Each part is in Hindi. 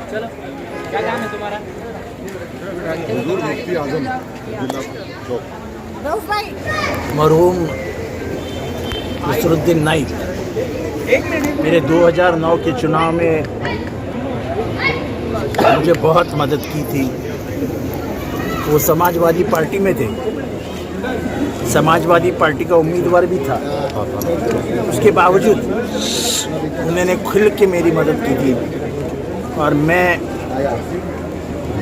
चलो, क्या काम है तुम्हारा? मरहूम नसरुद्दीन नाइक मेरे 2009 के चुनाव में मुझे बहुत मदद की थी। वो समाजवादी पार्टी में थे, समाजवादी पार्टी का उम्मीदवार भी था। उसके बावजूद उन्होंने खुल के मेरी मदद की थी और मैं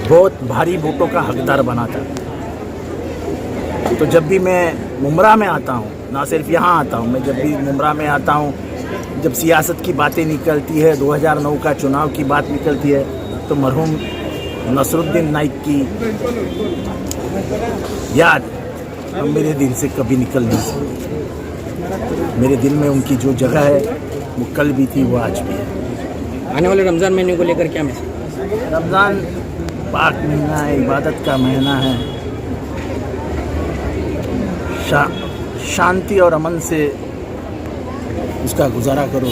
बहुत भारी वोटों का हकदार बना था। तो जब भी मैं मुमरा में आता हूँ, ना सिर्फ यहाँ आता हूँ, मैं जब भी मुमरा में आता हूँ, जब सियासत की बातें निकलती है, 2009 का चुनाव की बात निकलती है, तो मरहूम नसरुद्दीन नाइक की याद मेरे दिल से कभी निकल नहीं सकती। मेरे दिल में उनकी जो जगह है वो कल भी थी, वो आज भी है। आने वाले रमज़ान महीने को लेकर क्या मैसेज? रमज़ान पाक महीना है, इबादत का महीना है। शांति और अमन से उसका गुजारा करो,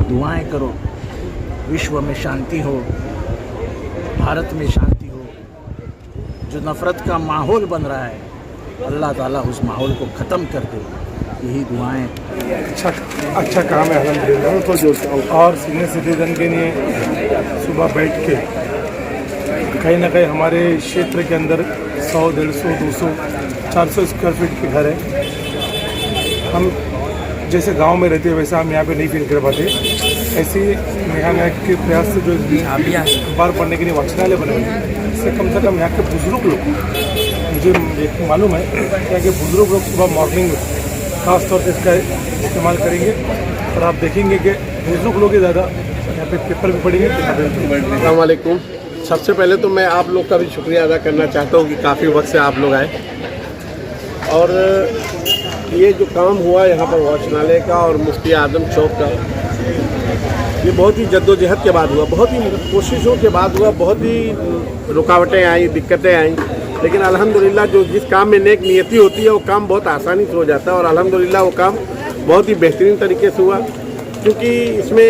दुआएं करो, विश्व में शांति हो, भारत में शांति हो। जो नफ़रत का माहौल बन रहा है, अल्लाह ताला उस माहौल को ख़त्म कर दे, यही दुआएं। अच्छा काम है अल्हम्दुलिल्लाह। तो जो और सीनियर सिटीज़न के लिए सुबह बैठ के कहीं ना कहीं हमारे क्षेत्र के अंदर 100, 150, 200, 400 स्क्वायर फीट के घर है। हम जैसे गांव में रहते हैं वैसा हम यहाँ पे नहीं फील कर पाते। ऐसे नेहा नायक के प्रयास से जो अखबार पढ़ने के लिए वाचनालय बने इससे कम से कम यहाँ के बुज़ुर्ग लोग, मुझे मालूम है यहाँ के बुज़ुर्ग लोग सुबह मॉर्निंग में ख़ास तौर से इसका इस्तेमाल करेंगे और आप देखेंगे कि बुज़ुर्ग लोग ही ज़्यादा यहाँ पे पेपर भी पढ़ेंगे। अस्सलाम वालेकुम। सबसे पहले तो मैं आप लोग का भी शुक्रिया अदा करना चाहता हूँ कि काफ़ी वक्त से आप लोग आए और ये जो काम हुआ यहाँ पर वाचनालय का और मुफ्ती आजम चौक का, ये बहुत ही जद्दोजहद के बाद हुआ, बहुत ही कोशिशों के बाद हुआ, बहुत ही रुकावटें आई, दिक्कतें आई, लेकिन अल्हम्दुलिल्लाह जो जिस काम में नेक नियति होती है वो काम बहुत आसानी से हो जाता है और अल्हम्दुलिल्लाह वो काम बहुत ही बेहतरीन तरीके से हुआ। क्योंकि इसमें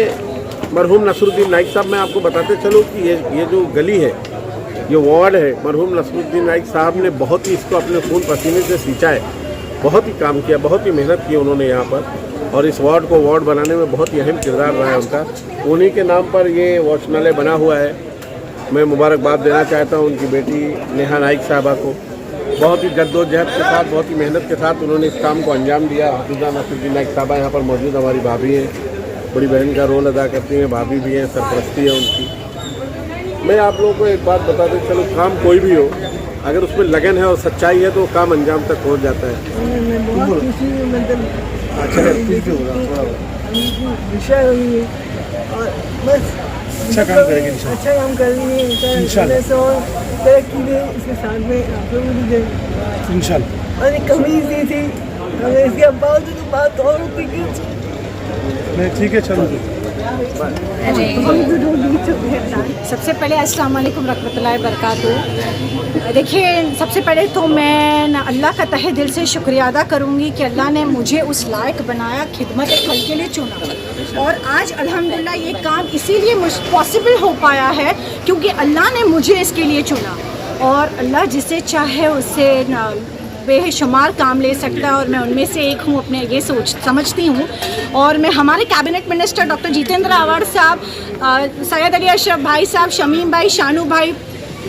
मरहूम नसरुद्दीन नाइक साहब, मैं आपको बताते चलूँ कि ये जो गली है, ये वार्ड है, मरहूम नसरुद्दीन नाइक साहब ने बहुत ही इसको अपने खून पसीने से सींचा है, बहुत ही काम किया, बहुत ही मेहनत की उन्होंने यहाँ पर और इस वार्ड को वार्ड बनाने में बहुत ही अहम किरदार रहा है उनका। उन्हीं के नाम पर ये वाचनालय बना हुआ है। मैं मुबारकबाद देना चाहता हूँ उनकी बेटी नेहा नाइक साहबा को। बहुत ही जद्दोजहद के साथ, बहुत ही मेहनत के साथ उन्होंने इस काम को अंजाम दिया। हाफिज़ा नसरुद्दीन नाइक साहबा यहाँ पर मौजूद हमारी भाभी हैं, बड़ी बहन का रोल अदा करती हैं, भाभी भी हैं, सरपरस्ती है उनकी। मैं आप लोगों को एक बात बताते चलो, काम कोई भी हो, अगर उसमें लगन है और सच्चाई है तो काम अंजाम तक पहुँच जाता है। अच्छा काम करेंगे, अच्छा काम कर रही है इंशाल्लाह। तरक्की दे इसके साथ में आप लोगों को दे इंशाल्लाह। और एक कमीज दी थी, अगर इसके बाद तो बात और होती नहीं। ठीक है, चलो। सबसे पहले अस्सलाम वालेकुम रहमतुल्लाहि व बरकातहू। देखिए, सबसे पहले तो मैं अल्लाह का तहे दिल से शुक्रिया अदा करूँगी कि अल्लाह ने मुझे उस लायक बनाया, खिदमत खल के लिए चुना और आज अल्हम्दुलिल्लाह ये काम इसीलिए पॉसिबल हो पाया है क्योंकि अल्लाह ने मुझे इसके लिए चुना और अल्लाह जिसे चाहे उससे बेशुमार काम ले सकता है और मैं उनमें से एक हूँ, अपने ये सोच समझती हूँ। और मैं हमारे cabinet minister doctor Jitendra Awhad साहब, सैयद अली अशरफ भाई साहब, शमीम भाई, शानू भाई,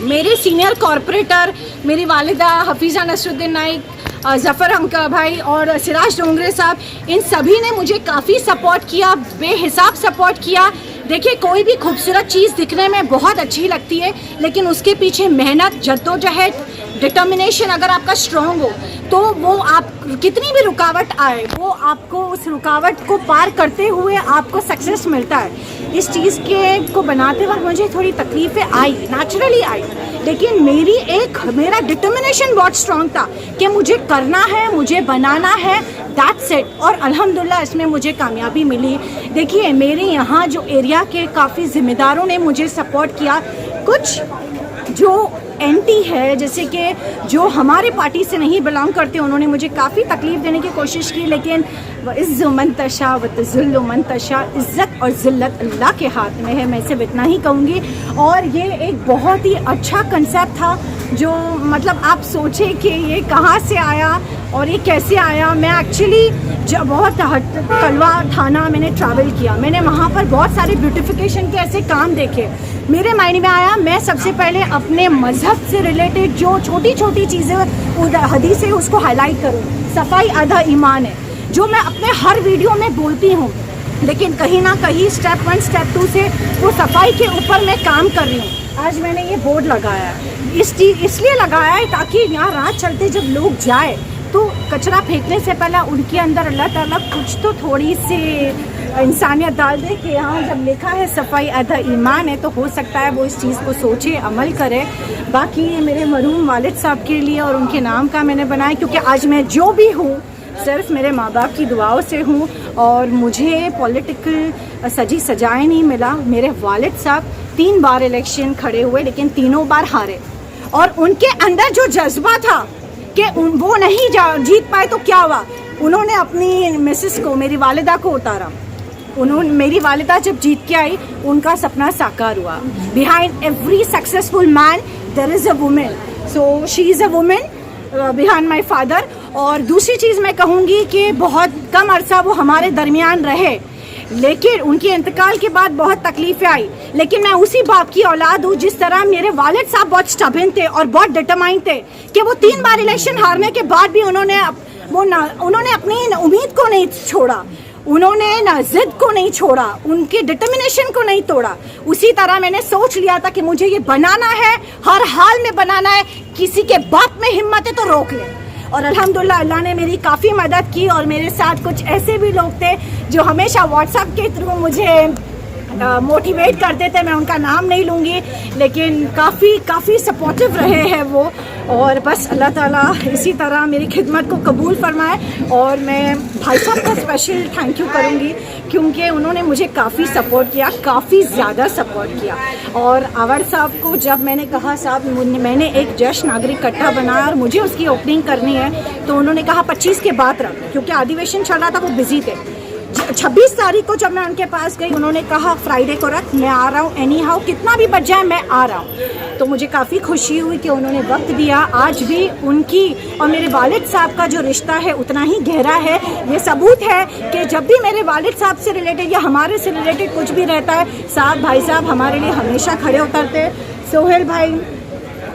मेरे सीनियर कॉरपोरेटर, मेरी वालिदा हफीज़ा नसरुद्दीन नाइक, ज़फ़र अंका भाई और सिराज डोंगरे साहब, इन सभी ने मुझे काफ़ी सपोर्ट किया, बेहिसाब सपोर्ट किया। देखिए, कोई भी खूबसूरत चीज़ दिखने में बहुत अच्छी लगती है, लेकिन उसके पीछे मेहनत, जद्दोजहद, डिटर्मिनेशन अगर आपका स्ट्रॉन्ग हो तो वो आप कितनी भी रुकावट आए वो आपको उस रुकावट को पार करते हुए आपको सक्सेस मिलता है। इस चीज़ को बनाते वक्त मुझे थोड़ी तकलीफ़ें आई, नेचुरली आई, लेकिन मेरा डिटर्मिनेशन बहुत स्ट्रॉन्ग था कि मुझे करना है, मुझे बनाना है, दैट्स इट। और अल्हम्दुलिल्लाह इसमें मुझे कामयाबी मिली। देखिए, मेरे यहाँ जो एरिया के काफ़ी ज़िम्मेदारों ने मुझे सपोर्ट किया। कुछ जो एंटी है, जैसे कि जो हमारे पार्टी से नहीं बिलोंग करते, उन्होंने मुझे काफ़ी तकलीफ़ देने की कोशिश की, लेकिन इज़्ज़ु मन तशा व तज़िल्लु मन तशा, इज़्ज़त और ज़िल्लत अल्लाह के हाथ में है, मैं सिर्फ इतना ही कहूँगी। और ये एक बहुत ही अच्छा कंसेप्ट था, जो मतलब आप सोचे कि ये कहाँ से आया और ये कैसे आया। मैं एक्चुअली जब बहुत कलवा थाना मैंने ट्रैवल किया, मैंने वहाँ पर बहुत सारे ब्यूटिफिकेशन के ऐसे काम देखे। मेरे माइंड में आया मैं सबसे पहले अपने मज़हब से रिलेटेड जो छोटी छोटी चीज़ें हदीस है उसको हाईलाइट करूँ। सफाई आधा ईमान है, जो मैं अपने हर वीडियो में बोलती हूँ, लेकिन कहीं ना कहीं स्टेप 1 स्टेप 2 से वो सफाई के ऊपर मैं काम कर रही हूँ। आज मैंने ये बोर्ड लगाया है, इसलिए लगाया है ताकि यहाँ रात चलते जब लोग जाए तो कचरा फेंकने से पहले उनके अंदर अल्लाह ताला कुछ तो थोड़ी सी इंसानियत डाल दे कि यहाँ जब लिखा है सफाई आधा ईमान है, तो हो सकता है वो इस चीज़ को सोचे, अमल करे। बाकी मेरे मरहूम वालिद साहब के लिए और उनके नाम का मैंने बनाया, क्योंकि आज मैं जो भी हूँ सिर्फ मेरे माँ बाप की दुआओं से हूँ और मुझे पॉलिटिकल सजी सजाए नहीं मिला। मेरे वालिद साहब 3 बार इलेक्शन खड़े हुए, लेकिन तीनों बार हारे, और उनके अंदर जो जज्बा था कि वो नहीं जीत पाए तो क्या हुआ, उन्होंने अपनी मिसेस को, मेरी वालिदा को उतारा। मेरी वालिदा जब जीत के आई, उनका सपना साकार हुआ। Behind every successful man there is a women, so she is a women behind my father. और दूसरी चीज़ मैं कहूँगी कि बहुत कम अरसा वो हमारे दरमियान रहे, लेकिन उनके इंतकाल के बाद बहुत तकलीफ़ें आई, लेकिन मैं उसी बाप की औलाद हूँ। जिस तरह मेरे वालिद साहब बहुत स्टबन थे और बहुत डिटरमाइंड थे कि वो 3 बार इलेक्शन हारने के बाद भी उन्होंने अपनी उम्मीद को नहीं छोड़ा, उन्होंने ना जिद को नहीं छोड़ा, उनके डिटर्मिनेशन को नहीं तोड़ा। उसी तरह मैंने सोच लिया था कि मुझे ये बनाना है, हर हाल में बनाना है, किसी के बाप में हिम्मत है तो रोक ले। और अल्हम्दुलिल्लाह अल्लाह ने मेरी काफ़ी मदद की, और मेरे साथ कुछ ऐसे भी लोग थे जो हमेशा व्हाट्सएप के थ्रू मुझे मोटिवेट करते थे। मैं उनका नाम नहीं लूँगी, लेकिन काफ़ी सपोर्टिव रहे हैं वो। और बस अल्लाह ताला इसी तरह मेरी खिदमत को कबूल फरमाए। और मैं भाई साहब का स्पेशल थैंक यू करूँगी, क्योंकि उन्होंने मुझे काफ़ी सपोर्ट किया, काफ़ी ज़्यादा सपोर्ट किया। और आव्हाड साहब को जब मैंने कहा साहब मैंने एक ज्येष्ठ नागरिक इकट्ठा बनाया और मुझे उसकी ओपनिंग करनी है, तो उन्होंने कहा 25 के बाद रख, क्योंकि अधिवेशन चल रहा था, वो बिजी थे। 26 तारीख को जब मैं उनके पास गई, उन्होंने कहा फ्राइडे को रख, मैं आ रहा हूँ, एनी हाउ कितना भी बच जाए मैं आ रहा हूँ। तो मुझे काफ़ी खुशी हुई कि उन्होंने वक्त दिया। आज भी उनकी और मेरे वालिद साहब का जो रिश्ता है उतना ही गहरा है। ये सबूत है कि जब भी मेरे वालिद साहब से रिलेटेड या हमारे से रिलेटेड कुछ भी रहता है, साहब भाई साहब हमारे लिए हमेशा खड़े उतरते। सोहेल भाई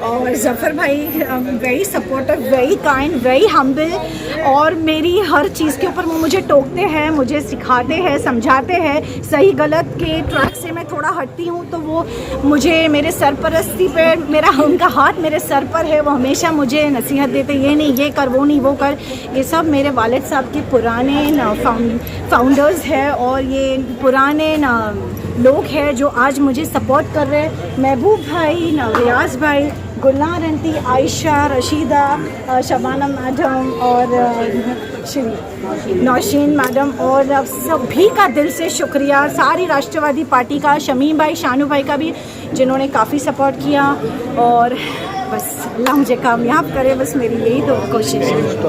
और ज़फ़र भाई very supportive, very kind, very humble, और मेरी हर चीज़ के ऊपर वो मुझे टोकते हैं, मुझे सिखाते हैं, समझाते हैं। सही गलत के ट्रैक से मैं थोड़ा हटती हूँ तो वो मुझे मेरे सरपरस्ती पे, उनका हाथ मेरे सर पर है, वो हमेशा मुझे नसीहत देते, ये नहीं ये कर, वो नहीं वो कर। ये सब मेरे वालिद साहब के पुराने फाउंडर्स हैं, और ये पुराने लोग हैं जो आज मुझे सपोर्ट कर रहे हैं। महबूब भाई, रियाज भाई, गुलनार आंटी, आयशा, रशीदा, शबाना मैडम और नौशीन मैडम, और सभी का दिल से शुक्रिया। सारी राष्ट्रवादी पार्टी का, शमीम भाई, शानू भाई का भी, जिन्होंने काफ़ी सपोर्ट किया। और बस अल्लाह मुझे कामयाब करे, बस मेरी यही तो कोशिश है।